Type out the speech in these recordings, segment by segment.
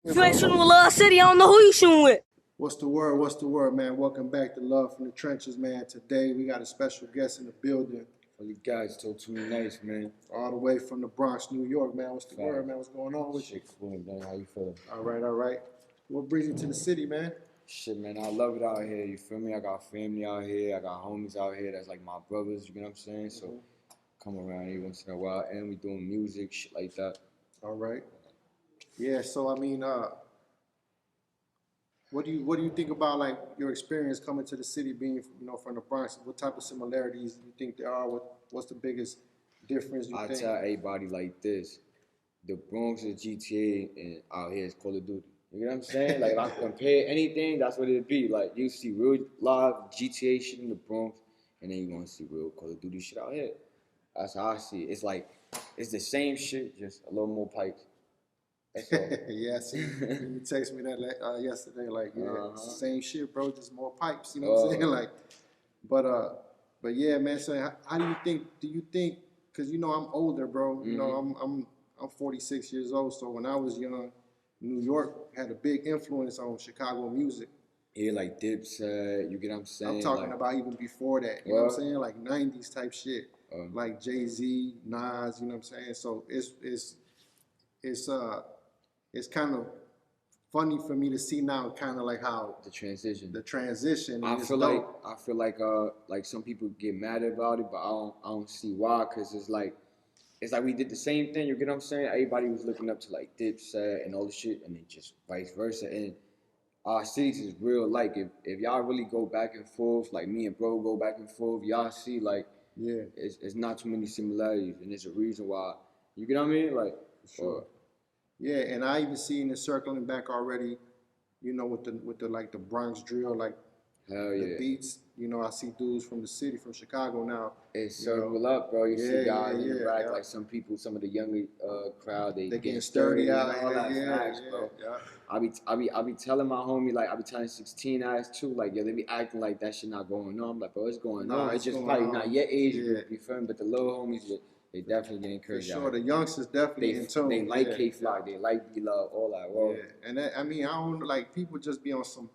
If you ain't shooting with Love City, I don't know who you shooting with. What's the word? What's the word, man? Welcome back to Love from the Trenches, man. Today we got a special guest in the building. Oh, you guys talk to me nice, man. All the way from the Bronx, New York, man. What's the word, man? What's going on with you? Shit, cool, man. How you feeling? All right, all right. What brings you to the city, man? Shit, man, I love it out here. You feel me? I got family out here. I got homies out here that's like my brothers. You know what I'm saying? So come around here once in a while, and we doing music, shit like that. All right. Yeah. So I mean, what do you think about like your experience coming to the city, being from the Bronx? What type of similarities do you think there are? What's the biggest difference you I think? tell everybody like this: the Bronx is GTA, and out here is Call of Duty. You know what I'm saying? Like if I compare anything, that's what it'd be. Like you see real live GTA shit in the Bronx, and then you gonna see real Call of Duty shit out here. That's how I see it. It's like it's the same shit, just a little more pipes. That's all. Yeah, I see. You text me that yesterday, like, yeah, it's the same shit, bro, just more pipes. You know what I'm saying? Like, but yeah, man. So how do you think? Do you think? Because I'm older, bro. You know, I'm 46 years old. So when I was young, New York had a big influence on Chicago music. Yeah, like Dipset, you get what I'm saying? I'm talking like, about even before that. You know what I'm saying? Like 90s type shit, like Jay-Z, Nas. You know what I'm saying? So it's kind of funny for me to see now, kind of like how the transition. I feel like some people get mad about it, but I don't see why, cause it's like we did the same thing. You get what I'm saying? Everybody was looking up to like Dipset and all the shit, and then just vice versa. And our cities is real. Like if y'all really go back and forth, like me and bro go back and forth, y'all see like it's not too many similarities, and there's a reason why. You get what I mean? Like sure. Yeah, and I even seen it circling back already, with the like the Bronx drill, like the beats. I see dudes from the city, from Chicago now. It's circle up, bro. You see guys in the back, like some of the younger crowd, they getting sturdy out all that facts, bro. I be telling my homie, like I be telling 16 eyes too, like yo, they be acting like that shit not going on. I'm like, bro, it's going on. It's just probably not your age group, you feel me? But the little homies, they definitely get encouraged. For sure, the youngsters definitely in tune. They like K-Flock, they like B-Love, all that. Well, yeah, and that, I mean, I don't like people just be on some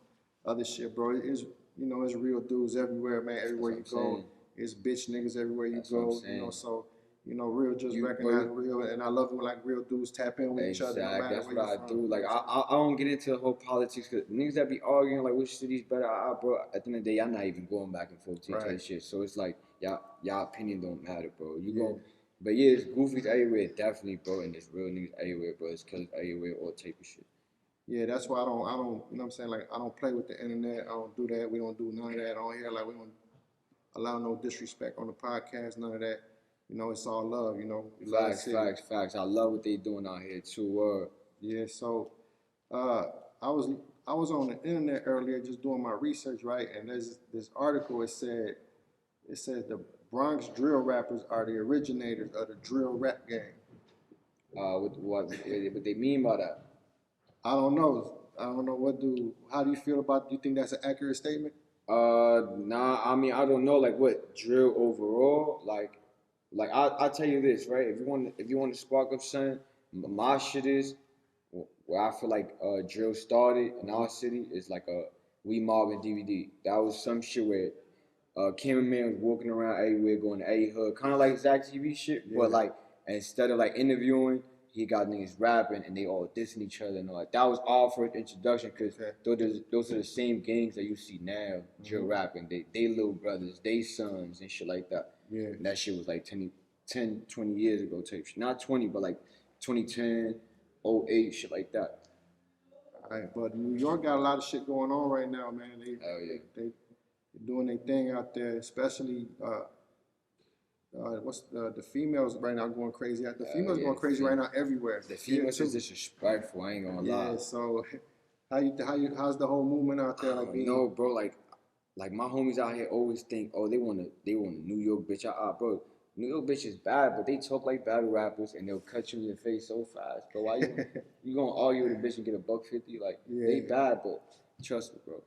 other shit, bro. It's real dudes everywhere, man. Everywhere you go, it's bitch niggas everywhere you go. So real just recognize real, and I love it when like real dudes tap in with each other. No matter that's where what I do. Like I don't get into the whole politics, because niggas that be arguing like which city's better, bro. At the end of the day, y'all not even going back and forth to each other shit. So it's like y'all opinion don't matter, bro. You go. But yeah, it's goofies everywhere, definitely, bro, and there's real niggas everywhere, bro. It's killers everywhere, all type of shit. Yeah, that's why I don't, you know what I'm saying? Like, I don't play with the internet. I don't do that. We don't do none of that on here. Like, we don't allow no disrespect on the podcast, none of that. It's all love, Facts. I love what they doing out here, too. Yeah, so I was on the internet earlier just doing my research, right? And there's this article, it said the Bronx drill rappers are the originators of the drill rap game. What they mean by that? I don't know. How do you feel about, do you think that's an accurate statement? Nah, I mean, I don't know, like, what drill overall, like, I'll tell you this, right? If you want to spark up something, my shit is, where I feel like drill started in our city is like a We Mobbing DVD. That was some shit where cameraman was walking around everywhere, going to every hood, kind of like Zach TV shit, but like instead of like interviewing, he got niggas rapping and they all dissing each other and all that. That was our first introduction, because those are the same gangs that you see now, drill rapping. They little brothers, they sons and shit like that. Yeah. And that shit was like 10, 20 years ago type shit. Not 20, but like 2010, 08, shit like that. All right, but New York got a lot of shit going on right now, man. They doing their thing out there, especially the females right now going crazy. The females going crazy right now everywhere. The females is disrespectful. I ain't gonna lie. Yeah. So how's the whole movement out there? Like, no, bro. Like my homies out here always think, oh, they want a New York bitch. Bro, New York bitch is bad, but they talk like battle rappers and they'll cut you in the face so fast, bro. Why you gonna argue with a bitch and get $150? Like they bad, but trust me, bro.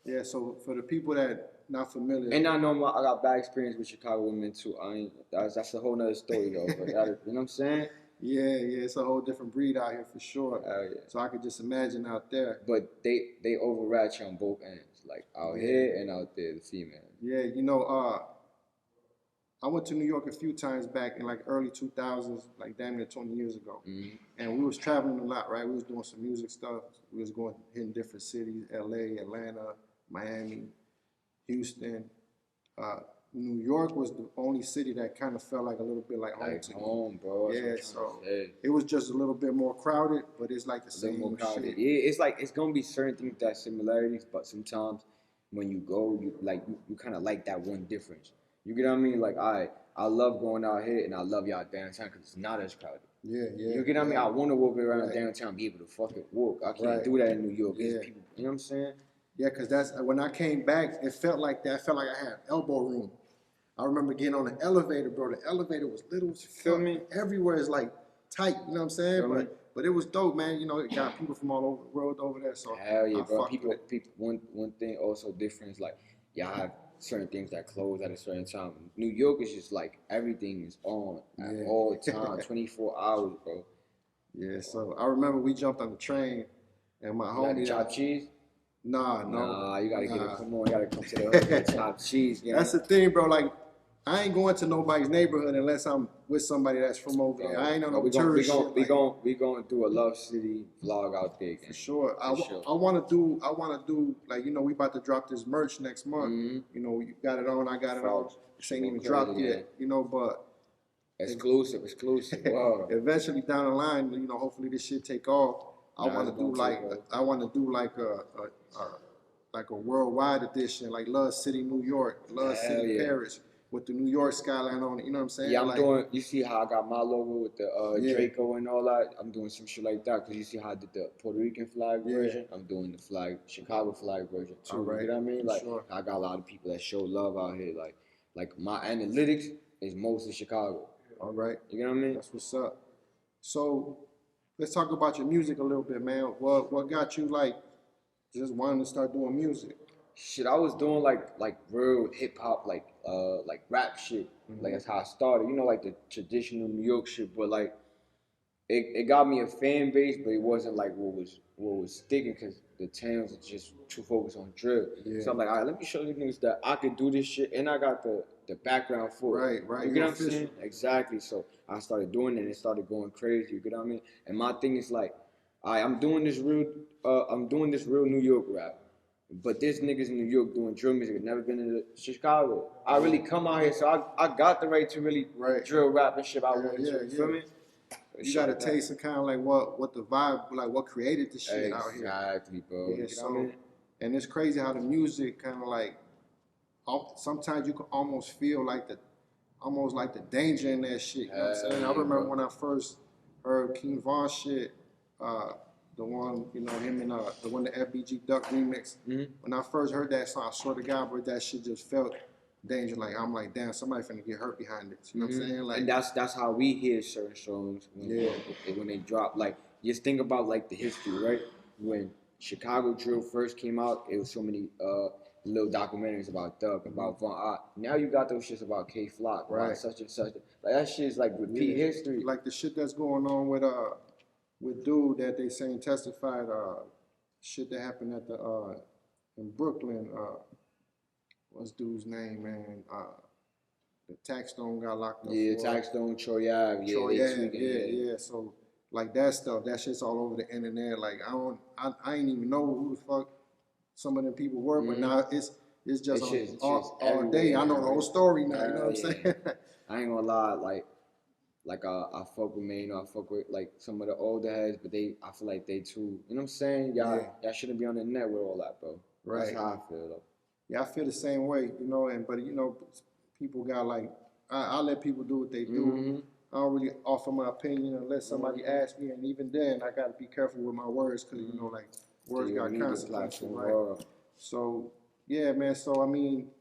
Yeah. So for the people that not familiar, and I know I got bad experience with Chicago women too. That's a whole nother story though. But you know what I'm saying? Yeah, it's a whole different breed out here for sure. Hell yeah. So I could just imagine out there. But they overratchet you on both ends, like out here and out there, the female. Yeah, I went to New York a few times back in like early 2000s, like damn near 20 years ago. And we was traveling a lot, right? We was doing some music stuff. We was going hitting different cities, LA, Atlanta, Miami, Houston. New York was the only city that kind of felt like a little bit like home to me. Home, bro. Yeah, so it was just a little bit more crowded, but it's like the same shit. Yeah, it's like it's gonna be certain things that similarities, but sometimes when you go, you kind of like that one difference. You get what I mean? Like I love going out here and I love y'all downtown because it's not as crowded. Yeah. You get what I mean? I want to walk around downtown, and be able to fucking walk. I can't do that in New York. Yeah. People, you know what I'm saying? Yeah, because that's when I came back, it felt like that. I felt like I had elbow room. I remember getting on the elevator, bro. The elevator was little as Feel fuck. me? Everywhere is like tight, you know what I'm saying? But it was dope, man. You know, it got people from all over the world over there. So hell yeah, bro. People. One thing also different is like y'all have certain things that close at a certain time. New York is just like everything is on at all time, 24 hours, bro. Yeah. So I remember we jumped on the train, and my homie. Chopped cheese. Nah, you gotta get it. Come on, you gotta come to the hood and chopped cheese. You know? That's the thing, bro. Like, I ain't going to nobody's neighborhood unless I'm with somebody that's from over there. I ain't on no tourist shit. We gonna do a Love City vlog out there again. For sure. I wanna do like, you know, we about to drop this merch next month. You know, you got it on, I got it on. This ain't even dropped yet, you know, but exclusive. Wow. Eventually down the line, you know, hopefully this shit take off. I wanna do like a worldwide edition, like Love City, New York, Love City, Paris, with the New York skyline on it. You know what I'm saying? Yeah, I'm doing. You see how I got my logo with the Draco and all that? I'm doing some shit like that because you see how I did the Puerto Rican flag version. I'm doing the Chicago flag version too. You know what I mean? Like I got a lot of people that show love out here. Like my analytics is mostly Chicago. All right. You know what I mean? That's what's up. So let's talk about your music a little bit, man. What got you like just wanting to start doing music? Shit, I was doing like real hip hop, like rap shit. Like that's how I started. You know, like the traditional New York shit, but like it got me a fan base, but it wasn't like what was sticking because the towns are just too focused on drill. So I'm like, all right, let me show you niggas that I could do this shit, and I got the background for it. Right. You get what I'm saying? Exactly. So I started doing it, and it started going crazy. You get what I mean? And my thing is like, I'm doing this real New York rap. But there's niggas in New York doing drill music. I've never been to Chicago. I really come out here, so I got the right to really drill rap and shit I want to. You feel me? You got a taste of kind of like what the vibe, like what created the shit out here. Exactly, bro. Yeah, and it's crazy how the music kind of like, sometimes you can almost feel like the danger in that shit. You know what I'm saying? I remember when I first heard King Von shit, the one, you know, him and the one the FBG Duck remix. When I first heard that song, I swear to God, bro, that shit just felt danger. Like I'm like, damn, somebody finna get hurt behind it. You know what I'm saying? Like, and that's how we hear certain songs when they drop. Like, just think about like the history, right? When Chicago drill first came out, it was so many little documentaries about Duck, about Von. Now you got those shits about K Flock, right? Such and such. Like that shit is like repeat history. Like the shit that's going on with dude that they saying testified, shit that happened at the in Brooklyn. What's dude's name, man? The Taxstone got locked up. Yeah, Taxstone, Troy Ave. Yeah. So like that stuff, that shit's all over the internet. Like I ain't even know who the fuck some of them people were, but now it's just all day. I know the whole story now. You know what I'm saying? I ain't gonna lie, like I fuck with me, you know, I fuck with like some of the older heads, but I feel like they too, you know what I'm saying? Y'all shouldn't be on the net with all that, bro. Right. That's how I feel though. Yeah, I feel the same way, you know, but you know, people got like, I let people do what they do. I don't really offer my opinion unless somebody asks me, and even then, I gotta be careful with my words, cause you know, like, words got consequences, right? So, yeah, man, so I mean,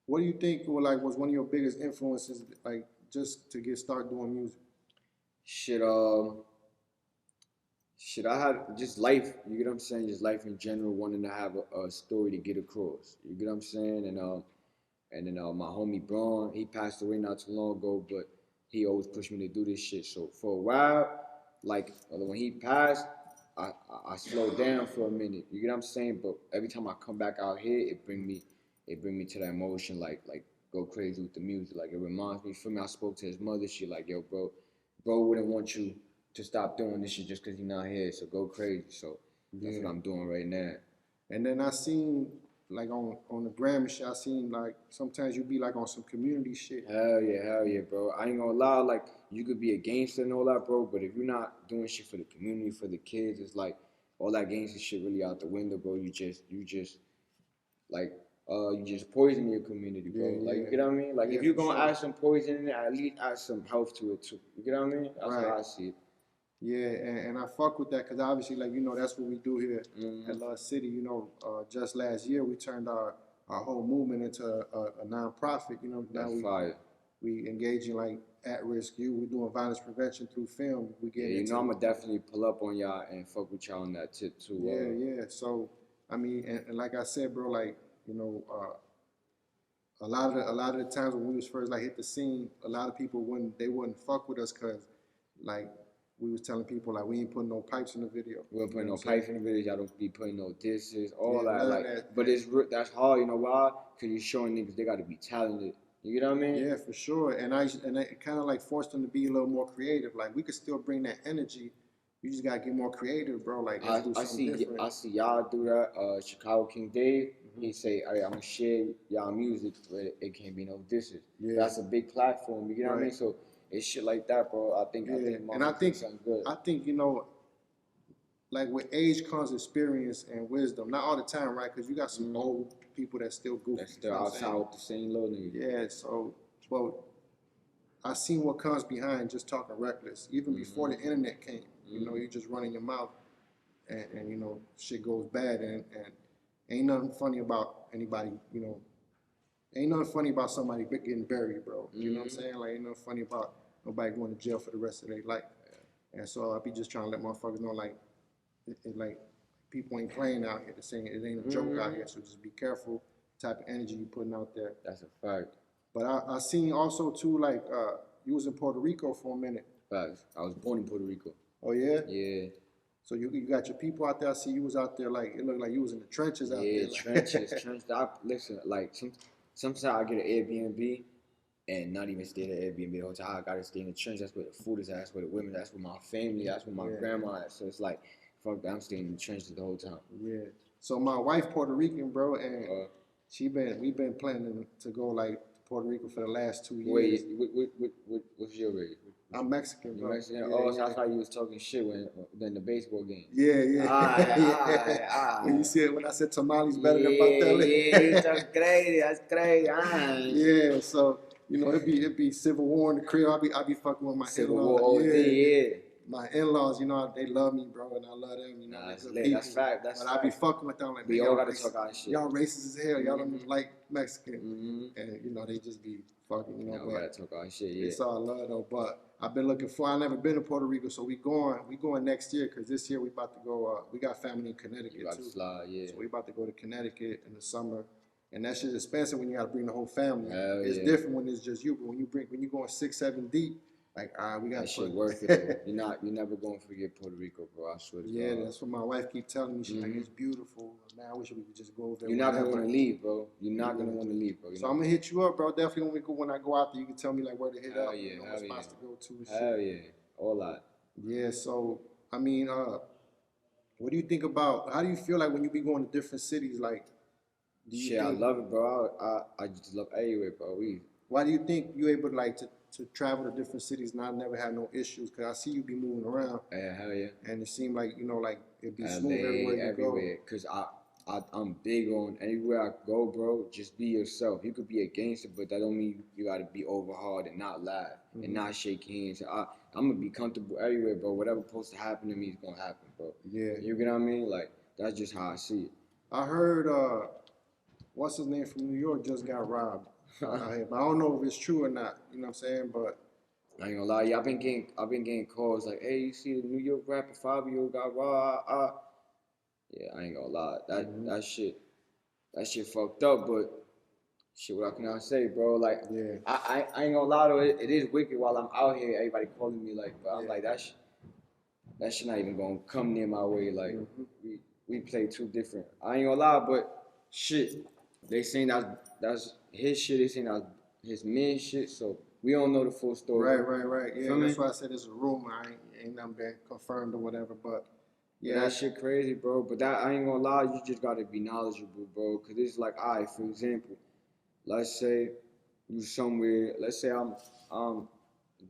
what do you think was one of your biggest influences, like, just to start doing music? Shit, I had just life, you get what I'm saying? Just life in general, wanting to have a story to get across. You get what I'm saying? And then my homie Braun, he passed away not too long ago, but he always pushed me to do this shit. So for a while, like when he passed, I slowed down for a minute. You get what I'm saying? But every time I come back out here, it bring me to that emotion, like go crazy with the music. Like it reminds me. For me, I spoke to his mother. She like, yo, bro wouldn't want you to stop doing this shit just because he's not here. So go crazy. So that's what I'm doing right now. And then I seen like on the gram and shit, I seen like sometimes you be like on some community shit. Hell yeah, bro. I ain't gonna lie, like you could be a gangster and all that, bro, but if you're not doing shit for the community, for the kids, it's like all that gangster shit really out the window, bro. You just like you just poison your community, bro. Yeah, like yeah. you get what I mean? Like Yeah, if you're for gonna sure. add some poison in it, at least add some health to it too. You get what I mean? That's Right. how I see it. Yeah, and I fuck with that because obviously, like, you know, that's what we do here Mm-hmm. at Love City. You know, just last year we turned our whole movement into a nonprofit. You know, now That's fire. we engage in like at-risk youth. We're doing violence prevention through film. We Yeah, get you into know, I'm gonna definitely pull up on y'all and fuck with y'all on that tip too. yeah. So I mean, and like I said, bro, like you know, a lot of the times when we was first like hit the scene, a lot of people wouldn't fuck with us because like we was telling people like we ain't putting no pipes in the video. We don't put You know no what I'm saying? pipes in the videos. Y'all don't be putting no disses, all Yeah, that. none of Like, that. but that's hard. You know why? Cause you're showing niggas they gotta be talented. You get what I mean? Yeah, for sure. And it kind of like forced them to be a little more creative. Like we could still bring that energy. You just gotta get more creative, bro. Like let's do something different. I see y'all do that. Chicago King Dave, he say, "Hey, I'm gonna share y'all music, but it can't be no disses." Yeah. That's a big platform. You get what I mean? Right. So it's shit like that, bro. I think And I think something good. you know, like with age comes experience and wisdom. Not all the time, right? Because you got some old people that still goofy. That's still outside with the same little niggas. Yeah. So, well, I seen what comes behind just talking reckless. Even before the internet came, you know, you just running your mouth, and you know, shit goes bad, and ain't nothing funny about anybody, you know. Ain't nothing funny about somebody getting buried, bro. You know what I'm saying? Like, ain't nothing funny about nobody going to jail for the rest of their life. And so I be just trying to let motherfuckers know, like, like people ain't playing out here. Saying it ain't a joke out here. So just be careful type of energy you putting out there. That's a fact. But I seen also too, like, you was in Puerto Rico for a minute. Facts. I was born in Puerto Rico. Oh yeah? Yeah. So you got your people out there. I see you was out there, like, it looked like you was in the trenches out there. Yeah, Like. trenches. Listen, like sometimes I get an Airbnb and not even stay at the Airbnb the whole time. I gotta stay in the trench. That's where the food is at. That's where the women. That's where my family. That's where my grandma at. So it's like, fuck that. I'm staying in the trenches the whole time. Yeah. So my wife Puerto Rican, bro, and we've been planning to go like to Puerto Rico for the last 2 years. Wait, what's your race? I'm Mexican, bro. You Mexican? Yeah, Oh, so that's why you was talking shit when the baseball game. Yeah. Alright. When you said when I said tamales better than pastel. Yeah, that's crazy. That's crazy. Yeah, so you know it'd be civil war in the crib. I be fucking with my Civil in-laws. War OD, yeah. My in-laws, you know, they love me, bro, and I love them. You know, Nah, they're that's good lit. people. That's fact. That's but I be fucking with them like, we all gotta talk our shit. Y'all racist as hell. Y'all don't even like Mexican, and you know they just be fucking. You know, yeah, we gotta talk our shit. Yeah. It's all love though. But I've been looking for. I never been to Puerto Rico, so we going next year because this year we about to go. We got family in Connecticut You about too. to fly, yeah. So we about to go to Connecticut in the summer. And that shit's expensive when you gotta bring the whole family. Hell it's yeah. different when it's just you, but when you going 6, 7 deep, like we gotta That shit put worth it. You're never gonna forget Puerto Rico, bro. I swear to God. Yeah, that's what my wife keep telling me. She's like, it's beautiful. Man, I wish we could just go over there. You're not gonna want to leave, bro. You're not gonna want to leave, bro. So I'm gonna hit you up, bro. Definitely when I go out there, you can tell me like where to hit up. Yeah, you know, what spots to go to and shit. Hell yeah, all that. Yeah. So I mean, what do you think about? How do you feel like when you be going to different cities? Like, Shit, I love it, bro. I just love everywhere, bro. Why do you think you able to like to travel to different cities and I never had no issues? Cause I see you be moving around. Yeah, hell yeah. And it seemed like like it'd be LA, smooth everywhere you go. Cause I'm big on anywhere I go, bro. Just be yourself. You could be a gangster, but that don't mean you gotta be over hard and not laugh and not shake hands. I'm gonna be comfortable everywhere, bro. Whatever's supposed to happen to me is gonna happen, bro. Yeah. You get what I mean? Like that's just how I see it. I heard what's his name from New York just got robbed out here, but I don't know if it's true or not. You know what I'm saying? But I ain't gonna lie, yeah, I've been getting calls like, hey, you see the New York rapper Fabio got robbed? Yeah, I ain't gonna lie, that shit fucked up, but shit, what can I say, bro? Like, Yeah. I ain't gonna lie though, it is wicked while I'm out here. Everybody calling me like, but I'm like that shit not even gonna come near my way. Like, we play too different. I ain't gonna lie, but shit, they saying that's his shit. They saying that's his man shit. So we don't know the full story. Right. Yeah, that's why I said it's a rumor. Ain't nothing been confirmed or whatever, but yeah, that shit crazy, bro. But that I ain't gonna lie, you just gotta be knowledgeable, bro. Cause it's like, alright, for example, let's say you somewhere. Let's say I'm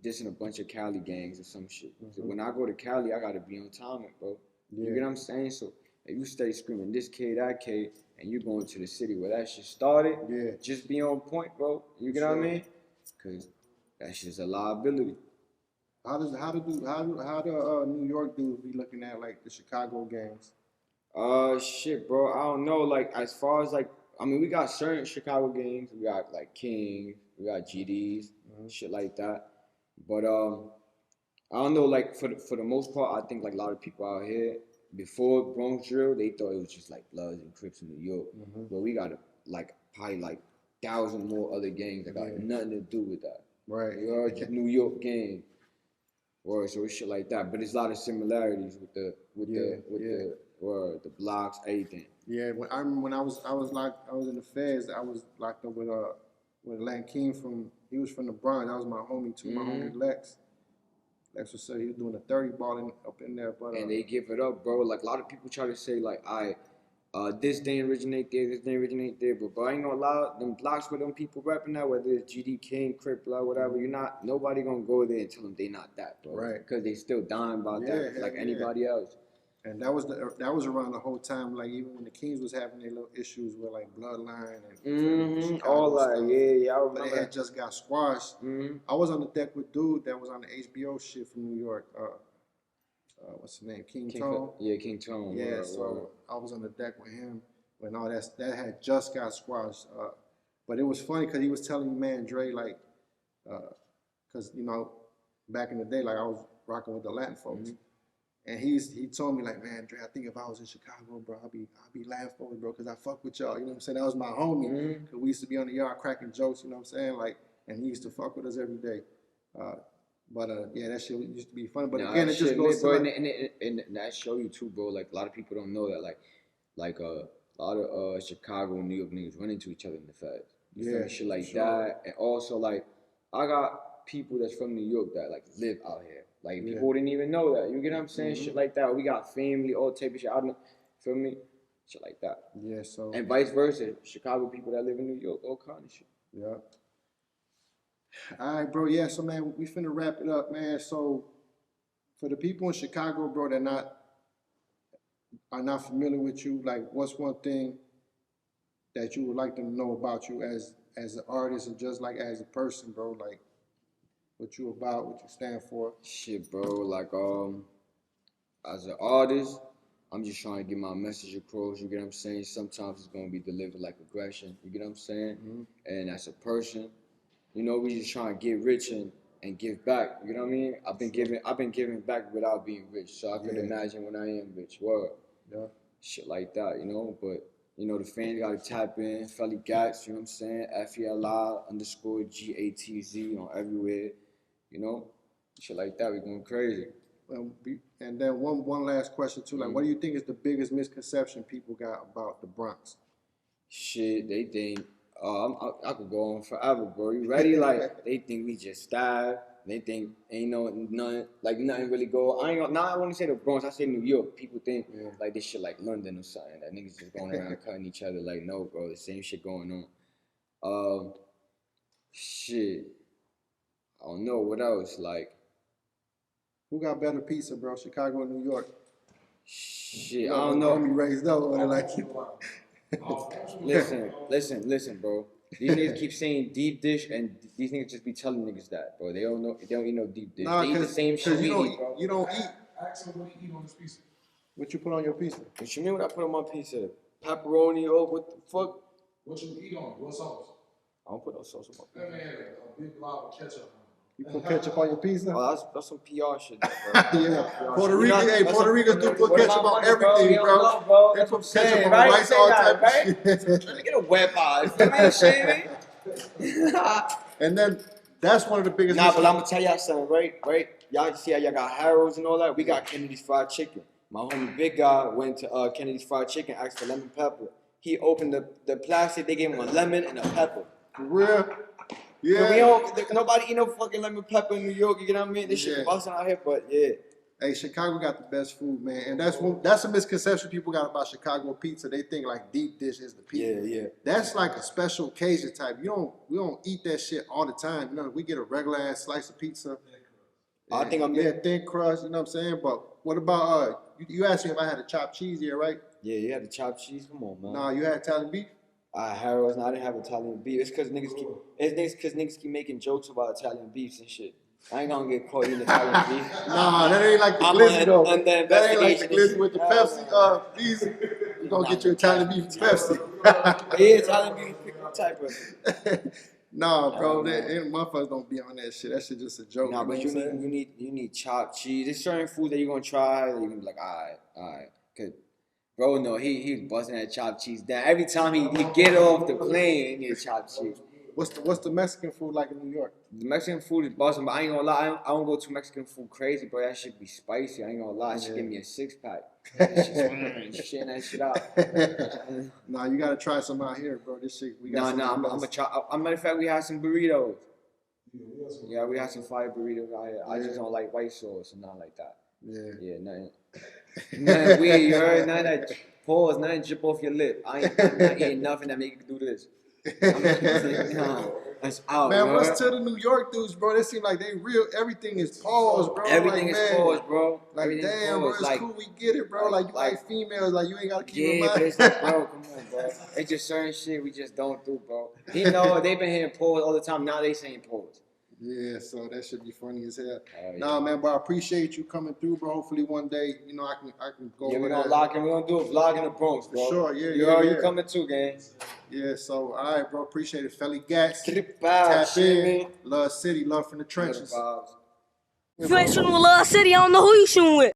dissing a bunch of Cali gangs or some shit. So when I go to Cali, I gotta be on time, bro. You get what I'm saying? So if you stay screaming this kid, that kid, and you going to the city where that shit started, just be on point, bro. You get what I mean? Cause that shit's a liability. How do New York dudes be looking at like the Chicago games? Shit, bro. I don't know. Like as far as like, I mean, we got certain Chicago games. We got like Kings. We got GDs, shit like that. But I don't know. Like for the most part, I think like a lot of people out here before Bronx Drill, they thought it was just like Bloods and Crips in New York. But we got like probably like 1,000 more other gangs that got nothing to do with that. Right. You know, just New York gang. Or so it's shit like that. But there's a lot of similarities with the blocks, everything. Yeah, I remember when I was in the feds. I was locked up with Lankeem he was from the Bronx. That was my homie too. My homie Lex. Lex was he was doing a 30 ball up in there, but and they give it up, bro. Like a lot of people try to say like, this didn't originate there, this didn't originate there, but I ain't gonna lie, them blocks with them people rapping now, whether it's GD King, Crip, blah, whatever, nobody gonna go there and tell them they not that, bro. Right. Because they still dying about that, like anybody else. And that was around the whole time, like even when the Kings was having their little issues with like Bloodline and all like stuff, I remember. But it had just got squashed. I was on the deck with dude that was on the HBO shit from New York. What's his name? King Tone. King Tone. Yeah, so I was on the deck with him when all that had just got squashed. But it was funny because he was telling me, man, Dre, like, because back in the day, like I was rocking with the Latin folks. And he told me like, man, Dre, I think if I was in Chicago, bro, I'd be laughing for it, bro, because I fuck with y'all. You know what I'm saying? That was my homie. Cause we used to be on the yard cracking jokes. You know what I'm saying? Like, and he used to fuck with us every day. But yeah, that shit used to be fun. But again, it just goes to and that show you too, bro. Like a lot of people don't know that. Like a lot of Chicago and New York niggas run into each other in the feds. You feel me? Shit like that. And also like I got people that's from New York that like live out here. Like people didn't even know that. You get what I'm saying? Shit like that. We got family, all type of shit. I don't feel me? Shit like that. Yeah, so and vice versa. Chicago people that live in New York, all kind of shit. Yeah. All right, bro. Yeah, so man, we finna wrap it up, man. So for the people in Chicago, bro, that are not familiar with you, like what's one thing that you would like them to know about you as an artist and just like as a person, bro? Like what you about, what you stand for. Shit, bro. Like as an artist, I'm just trying to get my message across. You get what I'm saying? Sometimes it's gonna be delivered like aggression. You get what I'm saying? And as a person, we just trying to get rich and give back. You know what I mean? I've been giving back without being rich. So I could imagine when I am rich. Word. Yeah. Shit like that, But the fans gotta tap in. Felly Gats, you know what I'm saying? FELI_GATZ on everywhere. Shit like that. We going crazy. And then one last question too. Like, what do you think is the biggest misconception people got about the Bronx? Shit, they think. I could go on forever, bro. You ready? Like they think we just stab. They think ain't nothing really go. I want to say the Bronx. I say New York. People think like this shit like London or something. That niggas just going around cutting each other. Like no, bro. The same shit going on. Shit. I don't know what else. Like, who got better pizza, bro? Chicago or New York? Shit, I don't know. I'm raised up or like. Listen, bro. These niggas keep saying deep dish, and these niggas just be telling niggas that, bro. They don't know. They don't eat no deep dish. They eat the same shit we eat, bro. You don't eat. Ask him what he eat on his pizza. What you put on your pizza? What you mean what I put on my pizza? Pepperoni or what the fuck? What you eat on? What sauce? I don't put no sauce on my pizza. That man had a big blob of ketchup. You put ketchup on your pizza? Oh, that's some PR shit, bro. Yeah. Puerto Ricans do put ketchup on everything, bro. They put ketchup on right? rice, all type right? of shit. Let me get a web eye. You feel me? And then that's one of the biggest. Nah, but I'm gonna tell y'all something, right? Y'all see how y'all got Harrows and all that? We got Kennedy's Fried Chicken. My homie Big Guy went to Kennedy's Fried Chicken, asked for lemon pepper. He opened the plastic, they gave him a lemon and a pepper. For real? Yeah. So we don't, nobody eat no fucking lemon pepper in New York, you know what I mean? This shit Yeah. busting out here, but yeah. Hey, Chicago got the best food, man, and that's a misconception people got about Chicago pizza. They think like deep dish is the pizza. Yeah. That's like a special occasion type. We don't eat that shit all the time. You know, we get a regular ass slice of pizza. I think I'm thin crust. You know what I'm saying? But what about you asked me if I had a chopped cheese here, right? Yeah, you had the chopped cheese. Come on, man. Nah, you had Italian beef. Harrows. No, I didn't have Italian beef. It's because niggas keep making jokes about Italian beefs and shit. I ain't gonna get caught eating Italian beef. Nah, that ain't like the glizzy though. That ain't like the glizzy with the Pepsi. Beef. You gonna get your Italian beef with Pepsi. Yeah, Italian beef type of. Nah, bro, motherfuckers don't be on that shit. That shit just a joke. Nah, but you need chopped cheese. There's certain food that you're gonna try that you're gonna be like, alright. Cause bro, no, he was busting that chopped cheese down. Every time he get off the plane, he get chopped cheese. What's the Mexican food like in New York? The Mexican food is busting, but I ain't gonna lie, I don't go to Mexican food crazy, bro. That shit be spicy. I ain't gonna lie, it should give me a 6-pack. Shitting that shit out. Nah, you gotta try some out here, bro. This shit, we got. I'm gonna try. Matter of fact, we had some burritos. Yeah, we had some fire burritos out here. I just don't like white sauce and nothing like that. Yeah, nothing weird. You heard? Nothing that pause, nothing drip off your lip. I'm not eating nothing that make you do this. That's out, man. Bro. What's to the New York dudes, bro? They seem like they real. Everything is paused, bro. Everything like, is man, paused, bro. Like, Everything damn, bro. It's like, cool. We get it, bro. Like, you like females. Like, you ain't gotta keep in mind. But it's like, bro, come on, bro. It's just certain shit we just don't do, bro. You know, they've been hearing pause all the time. Now they saying pause. Yeah, so that should be funny as hell. Oh, yeah. Nah, man, but I appreciate you coming through, bro. Hopefully one day, you know, I can go. Yeah, we're gonna lock in. We're gonna do a vlog in the Bronx, bro. Sure, yeah, You coming too, gang. Yeah, so all right, bro. Appreciate it, Felly Gats. Trip Tap out, shit, in. man. Love City, Love from the Trenches. If you ain't shooting with Love City, I don't know who you shooting with.